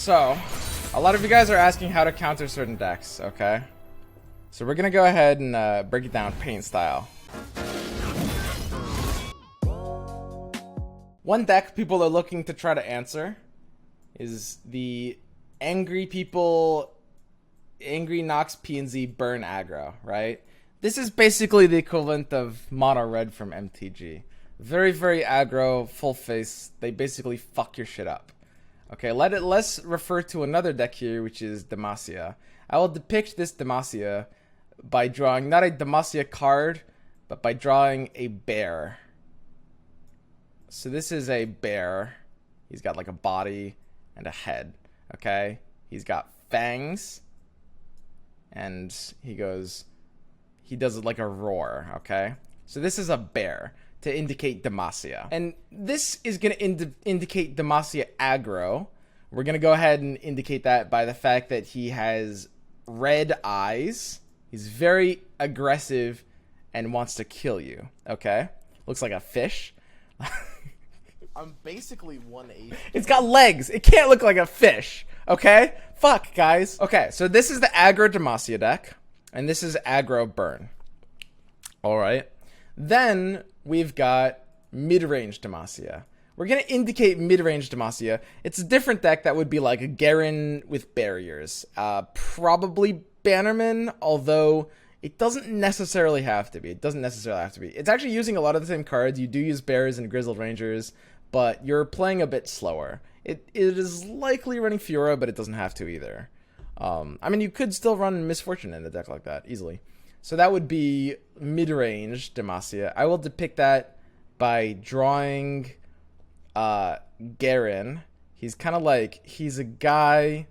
So, a lot of you guys are asking how to counter certain decks, okay? So we're gonna go ahead and break it down paint style. One deck people are looking to try to answer is the Angry Nox P&Z Burn Aggro, right? This is basically the equivalent of Mono Red from MTG. Very, very aggro, full face. They basically fuck your shit up. Okay, let's refer to another deck here, which is Demacia. I will depict this Demacia by drawing not a Demacia card, but by drawing a bear. So this is a bear. He's got like a body and a head, okay? He's got fangs, and he does it like a roar, okay? So this is a bear to indicate Demacia. And this is going to indicate Demacia aggro. We're going to go ahead and indicate that by the fact that he has red eyes. He's very aggressive and wants to kill you, okay? Looks like a fish. I'm basically 180. It's got legs. It can't look like a fish, okay? Fuck, guys. Okay, so this is the aggro Demacia deck, and this is aggro burn. All right. Then we've got mid-range Demacia. We're going to indicate mid-range Demacia. It's a different deck that would be like a Garen with barriers. Probably Bannerman, although it doesn't necessarily have to be. It's actually using a lot of the same cards. You do use Bears and Grizzled Rangers, but you're playing a bit slower. It is likely running Fiora, but it doesn't have to either. I mean, you could still run Misfortune in a deck like that, easily. So that would be mid-range Demacia. I will depict that by drawing Garen. He's kind of like, he's a guy,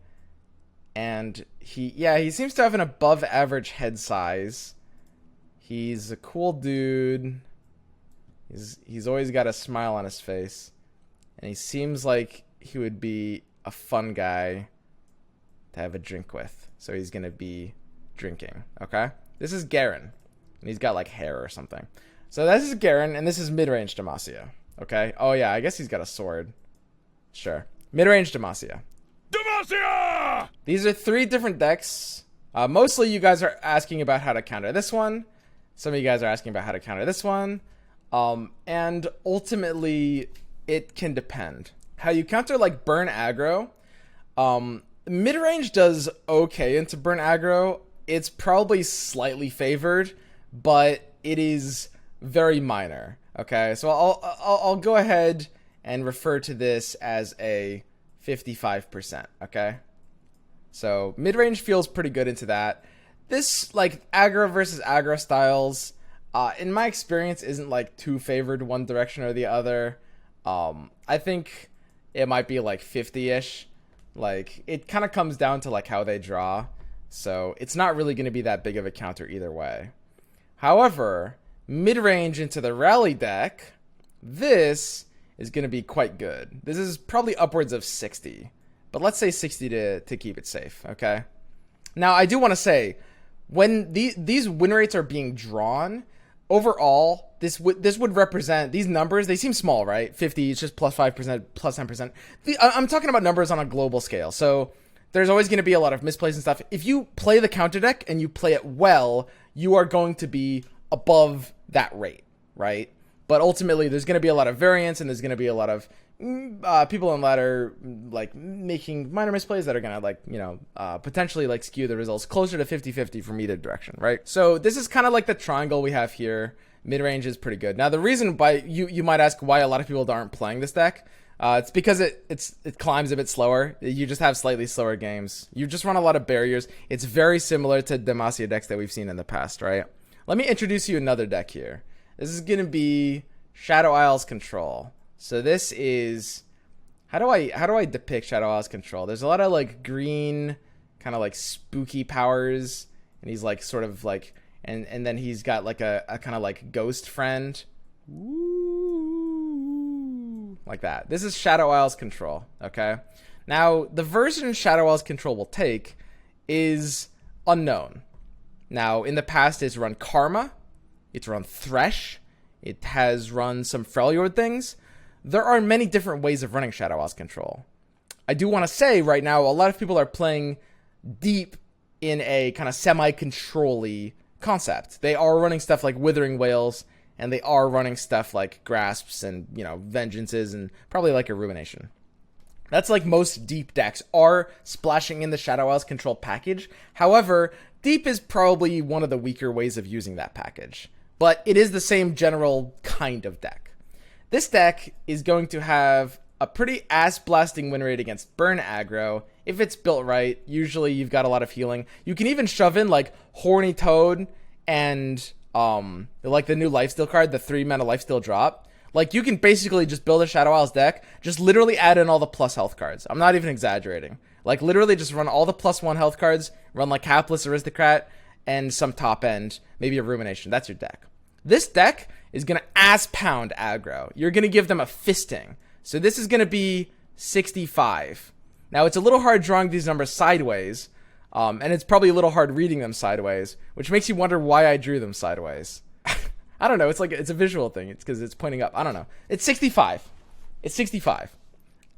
and he seems to have an above average head size. He's a cool dude. He's always got a smile on his face, and he seems like he would be a fun guy to have a drink with. So he's gonna be drinking, okay? This is Garen, and he's got like hair or something. So this is Garen, and this is mid-range Demacia, okay? Oh yeah, I guess he's got a sword. Sure. Mid-range Demacia. Demacia! These are three different decks. Mostly you guys are asking about how to counter this one. Some of you guys are asking about how to counter this one. And ultimately, it can depend. How you counter like burn aggro. Mid-range does okay into burn aggro. It's probably slightly favored, but it is very minor. Okay, so I'll go ahead and refer to this as a 55%. Okay, so mid-range feels pretty good into that. This like aggro versus aggro styles, in my experience, isn't like too favored one direction or the other. I think it might be like 50-ish. Like it kind of comes down to like how they draw. So it's not really going to be that big of a counter either way. However, mid-range into the rally deck, this is going to be quite good. This is probably upwards of 60, but let's say 60 to keep it safe, okay? Now, I do want to say, when these win rates are being drawn, overall, this would represent, these numbers, they seem small, right? 50, it's just plus 5%, plus 10%. I'm talking about numbers on a global scale, so there's always going to be a lot of misplays and stuff. If you play the counter deck and you play it well, you are going to be above that rate, right? But ultimately, there's going to be a lot of variance, and there's going to be a lot of people on ladder like making minor misplays that are going to like, you know, potentially like skew the results closer to 50-50 from either direction, right? So this is kind of like the triangle we have here. Mid-range is pretty good. Now, the reason why you might ask why a lot of people aren't playing this deck, it's because it climbs a bit slower. You just have slightly slower games. You just run a lot of barriers. It's very similar to Demacia decks that we've seen in the past, right? Let me introduce you another deck here. This is going to be Shadow Isles Control. So this is, how do I depict Shadow Isles Control? There's a lot of like green, kind of like spooky powers, and he's like sort of like, and then he's got like a kind of like ghost friend. Woo, like that. This is Shadow Isles Control, okay? Now, the version Shadow Isles Control will take is unknown. Now, in the past, it's run Karma, it's run Thresh, it has run some Freljord things. There are many different ways of running Shadow Isles Control. I do want to say right now, a lot of people are playing deep in a kind of semi-control-y concept. They are running stuff like Withering Whales, and they are running stuff like Grasps and, you know, Vengeances, and probably like a Ruination. That's like most deep decks are splashing in the Shadow Isles control package. However, deep is probably one of the weaker ways of using that package. But it is the same general kind of deck. This deck is going to have a pretty ass-blasting win rate against burn aggro. If it's built right, usually you've got a lot of healing. You can even shove in like Horny Toad and like the new lifesteal card, the 3-mana lifesteal drop. Like, you can basically just build a Shadow Isles deck, just literally add in all the plus health cards. I'm not even exaggerating. Like, literally just run all the +1 health cards, run like Hapless Aristocrat, and some top end, maybe a Rumination. That's your deck. This deck is going to ass pound aggro. You're going to give them a fisting. So this is going to be 65. Now, it's a little hard drawing these numbers sideways, and it's probably a little hard reading them sideways, which makes you wonder why I drew them sideways. I don't know. It's like, it's a visual thing. It's because it's pointing up. I don't know. It's 65. It's 65.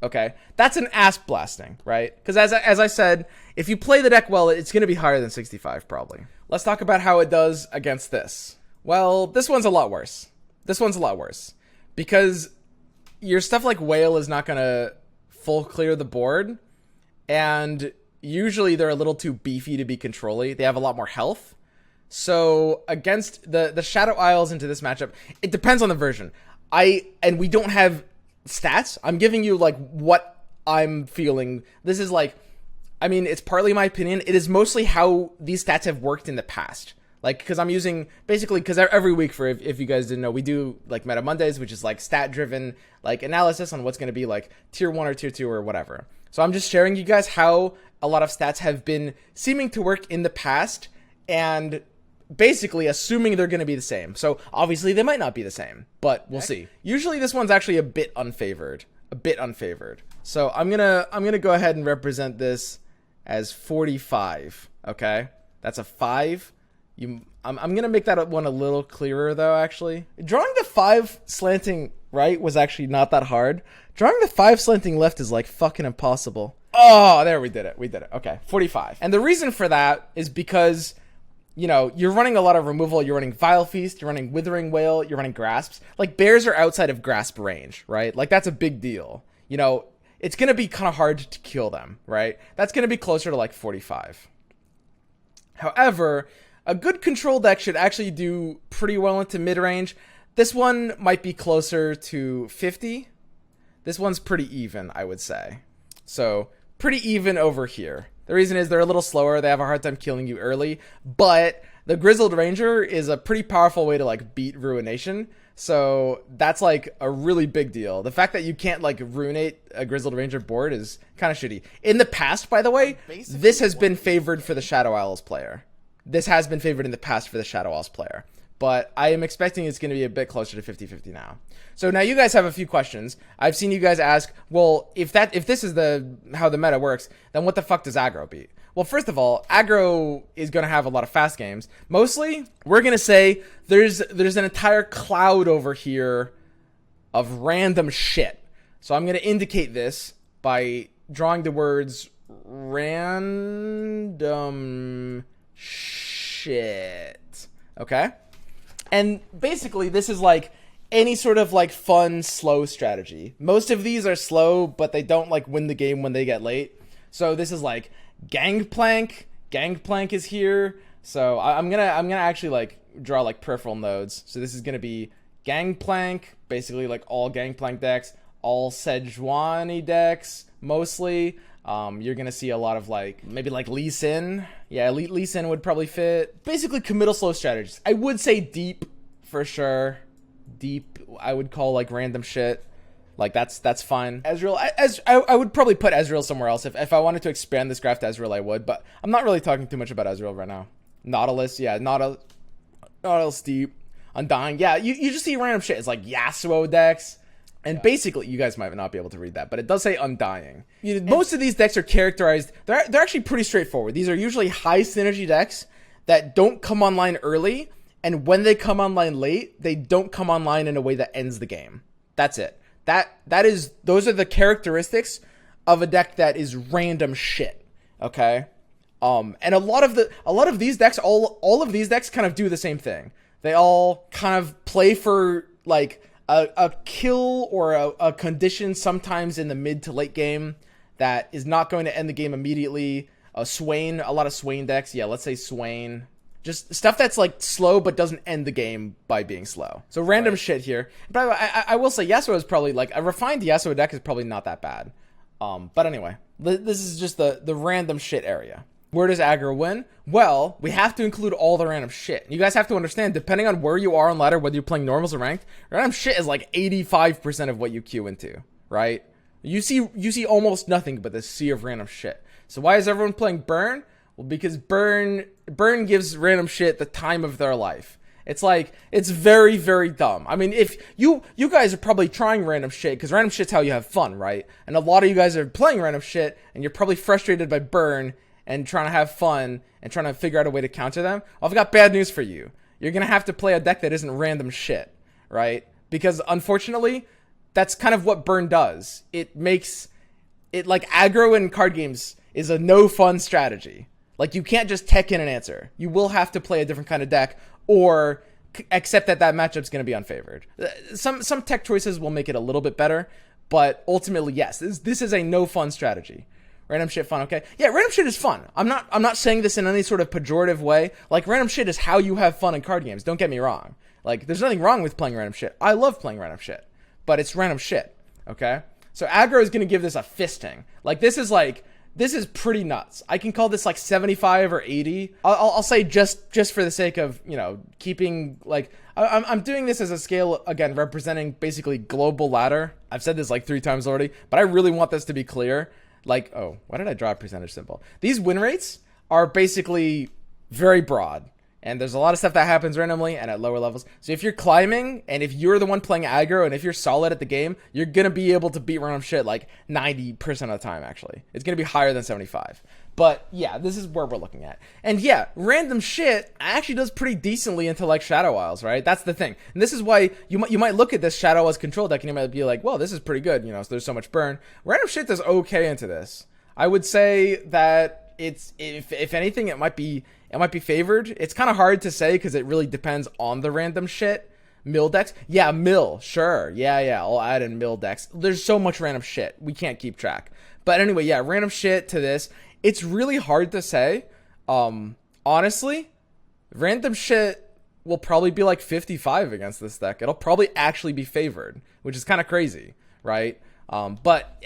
Okay. That's an ass blasting, right? Because as I said, if you play the deck well, it's going to be higher than 65 probably. Let's talk about how it does against this. Well, this one's a lot worse. This one's a lot worse because your stuff like Whale is not going to full clear the board, and usually they're a little too beefy to be control-y. They have a lot more health. So against the Shadow Isles into this matchup, it depends on the version. And we don't have stats. I'm giving you like what I'm feeling. This is like, I mean, it's partly my opinion. It is mostly how these stats have worked in the past. Like, because I'm using, basically, because every week, for if you guys didn't know, we do like Meta Mondays, which is like stat-driven like analysis on what's going to be like tier 1 or tier 2 or whatever. So I'm just sharing you guys how a lot of stats have been seeming to work in the past, and basically assuming they're going to be the same. So obviously they might not be the same, but we'll see. Usually this one's actually a bit unfavored. So I'm gonna go ahead and represent this as 45. Okay, that's a 5. I'm gonna make that one a little clearer though. Actually, drawing the 5 slanting right was actually not that hard. Drawing the 5 slanting left is like fucking impossible. Oh, there we did it. Okay, 45. And the reason for that is because, you know, you're running a lot of removal. You're running Vile Feast, you're running Withering Whale, you're running Grasps. Like, bears are outside of Grasp range, right? Like, that's a big deal. You know, it's going to be kind of hard to kill them, right? That's going to be closer to like 45. However, a good control deck should actually do pretty well into mid-range. This one might be closer to 50. This one's pretty even, I would say. So, pretty even over here. The reason is they're a little slower. They have a hard time killing you early, but the Grizzled Ranger is a pretty powerful way to like beat Ruination. So that's like a really big deal. The fact that you can't like ruinate a Grizzled Ranger board is kind of shitty. In the past, by the way, this has been favored for the Shadow Isles player. This has been favored in the past for the Shadow Isles player. But I am expecting it's going to be a bit closer to 50-50 now. So now you guys have a few questions. I've seen you guys ask, well, if this is how the meta works, then what the fuck does aggro beat? Well, first of all, aggro is going to have a lot of fast games. Mostly, we're going to say there's an entire cloud over here of random shit. So I'm going to indicate this by drawing the words random shit. Okay? And basically, this is like any sort of like fun, slow strategy. Most of these are slow, but they don't like win the game when they get late. So this is like Gangplank. Gangplank is here. So I'm gonna actually like draw like peripheral nodes. So this is gonna be Gangplank, basically like all Gangplank decks, all Sejuani decks, mostly. You're gonna see a lot of like maybe like Lee Sin. Yeah, Lee Sin would probably fit. Basically committal slow strategies. I would say deep for sure. Deep I would call like random shit. Like that's fine. Ezreal, I would probably put Ezreal somewhere else. If I wanted to expand this graph to Ezreal, I would, but I'm not really talking too much about Ezreal right now. Nautilus, yeah, Nautilus deep. Undying, yeah, you just see random shit. It's like Yasuo decks. And basically, you guys might not be able to read that, but it does say Undying. Most of these decks are characterized, they're actually pretty straightforward. These are usually high synergy decks that don't come online early, and when they come online late, they don't come online in a way that ends the game. That's it. Those are the characteristics of a deck that is random shit. Okay. And a lot of these decks, all of these decks kind of do the same thing. They all kind of play for like a kill or a condition sometimes in the mid to late game that is not going to end the game immediately. Swain, a lot of Swain decks. Yeah, let's say Swain. Just stuff that's like slow but doesn't end the game by being slow. So random shit here. But I will say Yasuo is probably like a refined Yasuo deck is probably not that bad. But anyway, this is just the random shit area. Where does aggro win? Well, we have to include all the random shit. You guys have to understand, depending on where you are on ladder, whether you're playing normals or ranked, random shit is like 85% of what you queue into, right? You see almost nothing but this sea of random shit. So why is everyone playing Burn? Well, because Burn gives random shit the time of their life. It's like, it's very, very dumb. I mean, if you guys are probably trying random shit, because random shit's how you have fun, right? And a lot of you guys are playing random shit, and you're probably frustrated by Burn, and trying to have fun, and trying to figure out a way to counter them. Well, I've got bad news for you. You're gonna have to play a deck that isn't random shit, right? Because unfortunately, that's kind of what Burn does. It makes it like aggro in card games is a no fun strategy. Like, you can't just tech in an answer. You will have to play a different kind of deck, or accept that matchup's going to be unfavored. Some tech choices will make it a little bit better, but ultimately, yes, this is a no fun strategy. Random shit fun, okay? Yeah, random shit is fun. I'm not saying this in any sort of pejorative way. Like, random shit is how you have fun in card games. Don't get me wrong. Like, there's nothing wrong with playing random shit. I love playing random shit, but it's random shit, okay? So aggro is going to give this a fisting. Like, this is pretty nuts. I can call this like 75 or 80. I'll say just for the sake of, you know, keeping like, I'm doing this as a scale, again, representing basically global ladder. I've said this like 3 times already, but I really want this to be clear. Like, oh, why did I draw a percentage symbol? These win rates are basically very broad. And there's a lot of stuff that happens randomly and at lower levels. So if you're climbing, and if you're the one playing aggro, and if you're solid at the game, you're going to be able to beat random shit like 90% of the time, actually. It's going to be higher than 75. But yeah, this is where we're looking at. And yeah, random shit actually does pretty decently into like Shadow Isles, right? That's the thing. And this is why you might look at this Shadow Isles control deck and you might be like, well, this is pretty good, you know, so there's so much burn. Random shit does okay into this. I would say that it's, if anything, it might be favored. It's kind of hard to say because it really depends on the random shit. Mill decks? Yeah, mill. Sure. Yeah. I'll add in mill decks. There's so much random shit. We can't keep track. But anyway, yeah, random shit to this. It's really hard to say. Honestly, random shit will probably be like 55 against this deck. It'll probably actually be favored, which is kind of crazy, right? But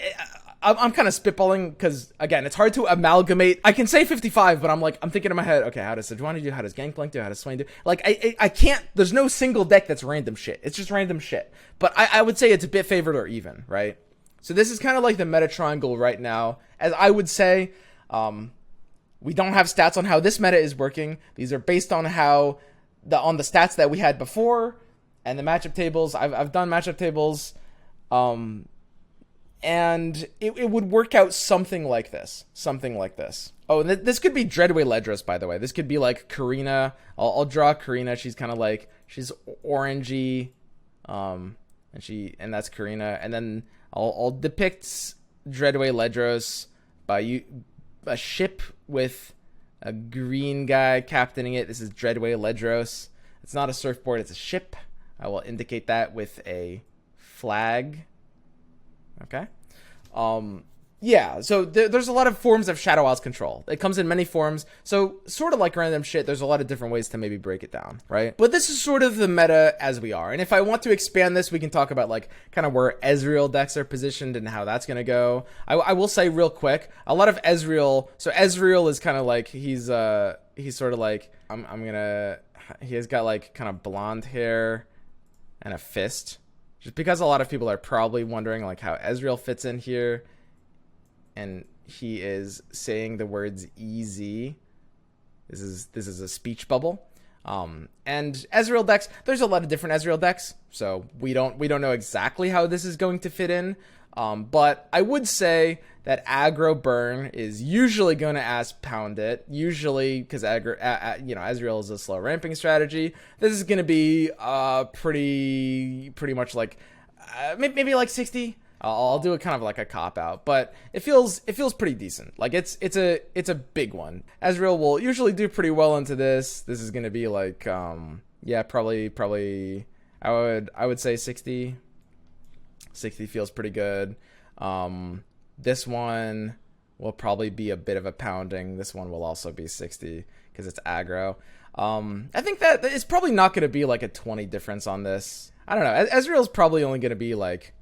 I'm kind of spitballing because, again, it's hard to amalgamate. I can say 55, but I'm thinking in my head, okay, how does Sejuani do? How does Gangplank do? How does Swain do? Like, I can't, there's no single deck that's random shit. It's just random shit. But I would say it's a bit favored or even, right? So this is kind of like the meta triangle right now. As I would say, we don't have stats on how this meta is working. These are based on how, on the stats that we had before and the matchup tables. I've done matchup tables. And it would work out something like this. Oh, and this could be Dreadway Ledros, by the way. This could be like Karina. I'll draw Karina. She's kind of like, she's orangey. And that's Karina. And then I'll depict Dreadway Ledros by a ship with a green guy captaining it. This is Dreadway Ledros. It's not a surfboard, it's a ship. I will indicate that with a flag. Okay. Yeah, so there's a lot of forms of Shadow Isles control. It comes in many forms, so sort of like random shit, there's a lot of different ways to maybe break it down, right? But this is sort of the meta as we are, and if I want to expand this, we can talk about like kind of where Ezreal decks are positioned and how that's gonna go. I will say real quick, a lot of Ezreal, so Ezreal is kind of like, he's sort of like, he has got like kind of blonde hair and a fist. Just because a lot of people are probably wondering like how Ezreal fits in here, and he is saying the words easy. This is a speech bubble. And Ezreal decks, there's a lot of different Ezreal decks, so we don't know exactly how this is going to fit in. But I would say that aggro burn is usually going to ass pound it. Usually, because Ezreal is a slow ramping strategy. This is going to be pretty much like maybe like 60. I'll do it kind of like a cop out, but it feels pretty decent. Like it's a big one. Ezreal will usually do pretty well into this. This is gonna be like yeah, probably I would say 60. 60 feels pretty good. This one will probably be a bit of a pounding. This one will also be 60 because it's aggro. I think that it's probably not going to be like a 20 difference on this. I don't know. Ezreal's probably only going to be like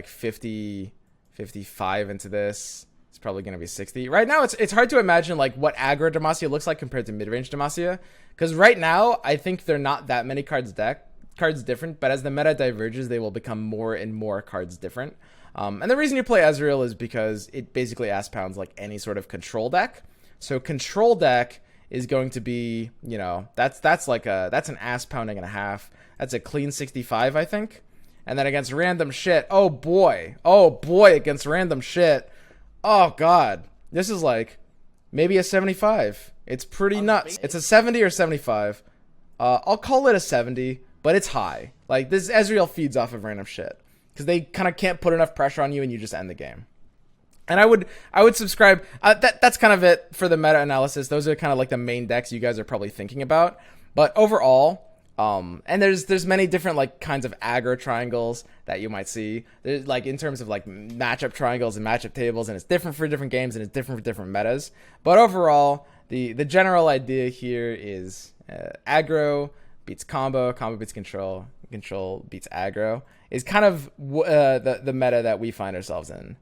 50, 55 into this. It's probably going to be 60. Right now, it's hard to imagine like what aggro Demacia looks like compared to mid-range Demacia, because right now I think they're not that many cards different, but as the meta diverges, they will become more and more cards different. And the reason you play Ezreal is because it basically ass pounds like any sort of control deck. So control deck is going to be, you know, that's an ass pounding and a half. That's a clean 65, I think. And then against random shit, oh boy, against random shit, oh god, this is like maybe a 75. It's pretty nuts. It's a 70 or 75. I'll call it a 70, but it's high. Like this Ezreal feeds off of random shit because they kind of can't put enough pressure on you and you just end the game. And I would subscribe. That's kind of it for the meta analysis. Those are kind of like the main decks you guys are probably thinking about. But overall, and there's many different like kinds of aggro triangles that you might see. There's like in terms of like matchup triangles and matchup tables, and it's different for different games and it's different for different metas. But overall, the general idea here is aggro beats combo, combo beats control, control beats aggro is kind of the meta that we find ourselves in.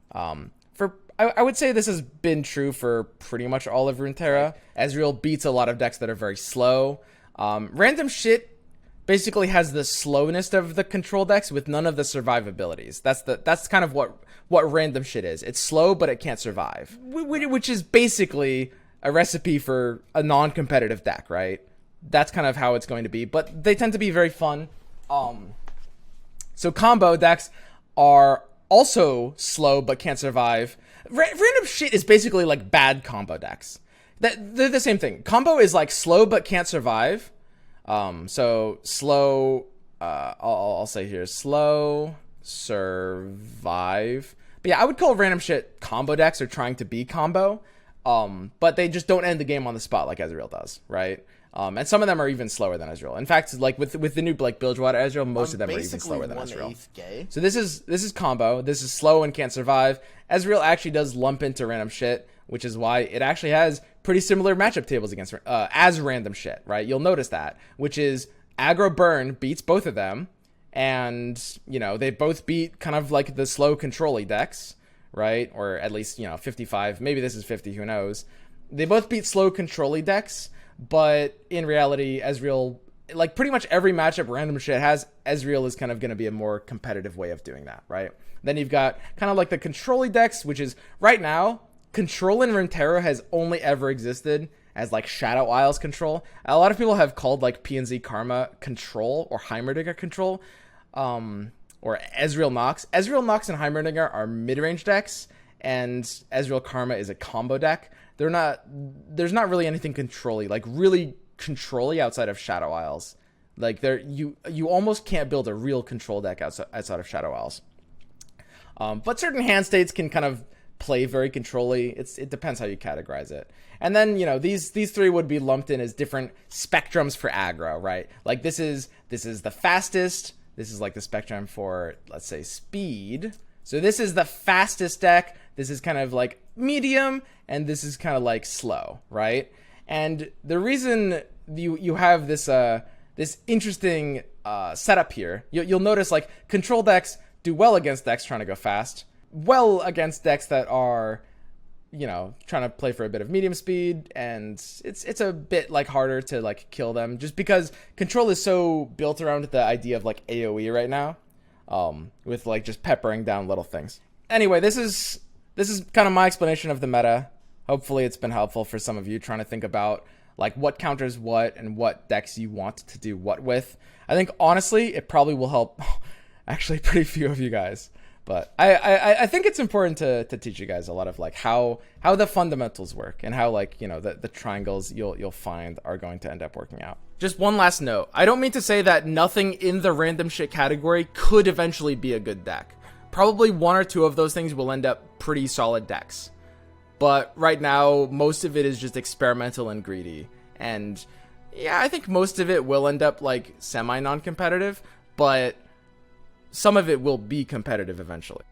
I would say this has been true for pretty much all of Runeterra. Ezreal beats a lot of decks that are very slow. Random shit basically has the slowness of the control decks with none of the survivabilities. That's kind of what random shit is. It's slow, but it can't survive, which is basically a recipe for a non-competitive deck, right? That's kind of how it's going to be, but they tend to be very fun. So combo decks are also slow but can't survive. Random shit is basically like bad combo decks. They're the same thing. Combo is like slow but can't survive. So slow, I'll say here, slow, survive. But yeah, I would call random shit combo decks or trying to be combo. But they just don't end the game on the spot like Ezreal does, right? And some of them are even slower than Ezreal. In fact, like with the new like Bilgewater Ezreal, most of them are even slower than Ezreal. Gay. So this is combo. This is slow and can't survive. Ezreal actually does lump into random shit, which is why it actually has pretty similar matchup tables against as random shit, right? You'll notice that, which is aggro burn beats both of them, and you know they both beat kind of like the slow control-y decks, right? Or at least 55. Maybe this is 50. Who knows? They both beat slow control-y decks. But in reality, Ezreal, like pretty much every matchup random shit has, Ezreal is kind of going to be a more competitive way of doing that, right? Then you've got kind of like the control-y decks, which is right now, control in Runeterra has only ever existed as like Shadow Isles control. A lot of people have called like PNZ Karma control or Heimerdinger control, or Ezreal Nox. Ezreal Nox and Heimerdinger are mid-range decks, and Ezreal Karma is a combo deck. There's not really anything control-y, like really control-y outside of Shadow Isles. Like you almost can't build a real control deck outside of Shadow Isles. But certain hand states can kind of play very control-y. It depends how you categorize it. And then, these three would be lumped in as different spectrums for aggro, right? Like this is the fastest. This is like the spectrum for, let's say, speed. So this is the fastest deck. This is kind of like medium, and this is kind of like slow, right? And the reason you have this this interesting setup here, you'll notice like control decks do well against decks trying to go fast, well against decks that are, trying to play for a bit of medium speed, and it's a bit like harder to like kill them just because control is so built around the idea of like AoE right now, with like just peppering down little things. Anyway, this is kind of my explanation of the meta. Hopefully it's been helpful for some of you trying to think about like what counters what and what decks you want to do what with. I think honestly it probably will help actually pretty few of you guys. But I think it's important to teach you guys a lot of like how the fundamentals work and how like, the triangles you'll find are going to end up working out. Just one last note. I don't mean to say that nothing in the random shit category could eventually be a good deck. probably one or two of those things will end up pretty solid decks. But right now, most of it is just experimental and greedy. And yeah, I think most of it will end up like semi non-competitive, but some of it will be competitive eventually.